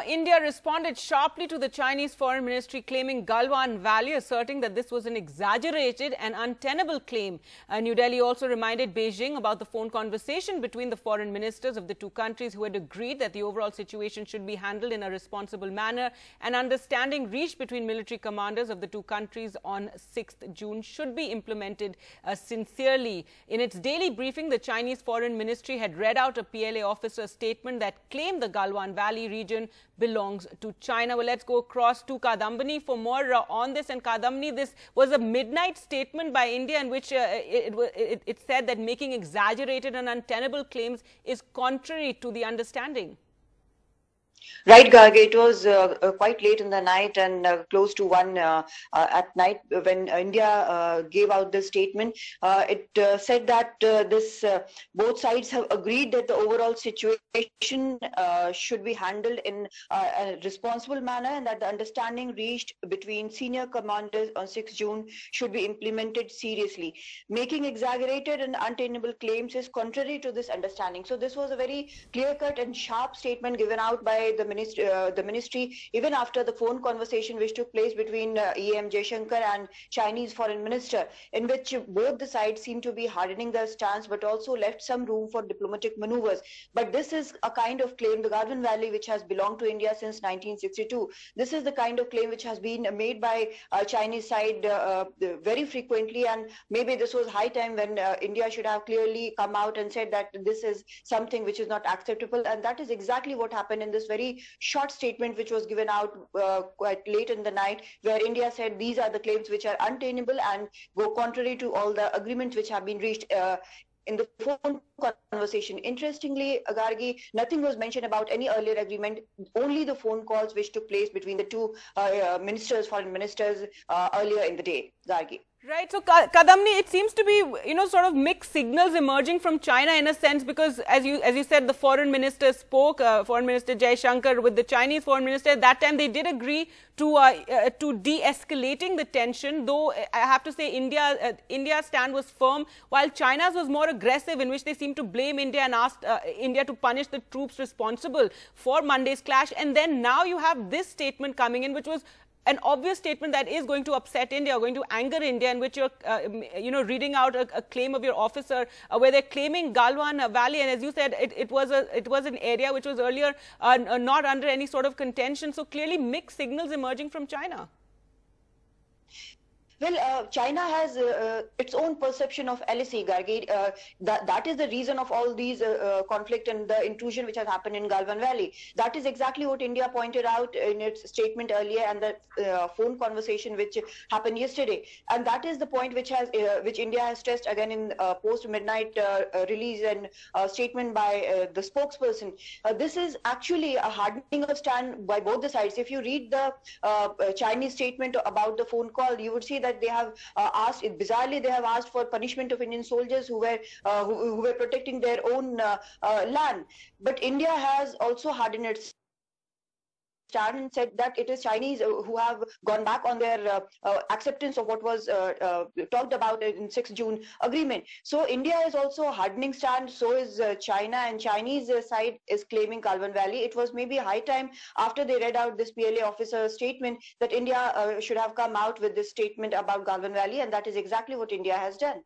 India responded sharply to the Chinese Foreign Ministry claiming Galwan Valley, asserting that this was an exaggerated and untenable claim. New Delhi also reminded Beijing about the phone conversation between the foreign ministers of the two countries, who had agreed that the overall situation should be handled in a responsible manner. An understanding reached between military commanders of the two countries on 6th June should be implemented sincerely. In its daily briefing, the Chinese Foreign Ministry had read out a PLA officer's statement that claimed the Galwan Valley region belongs to China. Well, let's go across to Kadambani for more on this. And Kadambani, this was a midnight statement by India in which it said that making exaggerated and untenable claims is contrary to the understanding. Right, Garg. It was quite late in the night and close to 1 at night when India gave out this statement. It said that both sides have agreed that the overall situation should be handled in a responsible manner, and that the understanding reached between senior commanders on 6 June should be implemented seriously. Making exaggerated and untenable claims is contrary to this understanding. So this was a very clear-cut and sharp statement given out by the ministry, even after the phone conversation which took place between EM Jaishankar and Chinese foreign minister, in which both the sides seem to be hardening their stance, but also left some room for diplomatic maneuvers. But this is a kind of claim, the Galwan Valley, which has belonged to India since 1962. This is the kind of claim which has been made by Chinese side very frequently, and maybe this was high time when India should have clearly come out and said that this is something which is not acceptable. And that is exactly what happened in this very short statement which was given out quite late in the night, where India said these are the claims which are untenable and go contrary to all the agreements which have been reached in the phone conversation. Interestingly, Gargi, nothing was mentioned about any earlier agreement, only the phone calls which took place between the two foreign ministers earlier in the day, Gargi. Right. So, Kadambani, it seems to be, sort of mixed signals emerging from China in a sense, because as you said, the foreign minister spoke, Foreign Minister Jaishankar, with the Chinese foreign minister. At that time, they did agree to de-escalating the tension, though I have to say India's stand was firm, while China's was more aggressive, in which they seemed to blame India and asked India to punish the troops responsible for Monday's clash. And then now you have this statement coming in, which was an obvious statement that is going to upset India, going to anger India, in which you're, reading out a claim of your officer where they're claiming Galwan Valley, and as you said, it was an area which was earlier not under any sort of contention. So clearly mixed signals emerging from China. Well, China has its own perception of LAC, Gargi. That is the reason of all these conflict and the intrusion which has happened in Galwan Valley. That is exactly what India pointed out in its statement earlier, and the phone conversation which happened yesterday. And that is the point which India has stressed again in post-midnight release and statement by the spokesperson. This is actually a hardening of stand by both the sides. If you read the Chinese statement about the phone call, you would see that they have asked, bizarrely, they have asked for punishment of Indian soldiers who were protecting their own land. But India has also hardened its stand and said that it is Chinese who have gone back on their acceptance of what was talked about in 6 June agreement. So India is also hardening stand, so is China, and Chinese side is claiming Galwan Valley. It was maybe high time, after they read out this PLA officer statement, that India should have come out with this statement about Galwan Valley, and that is exactly what India has done.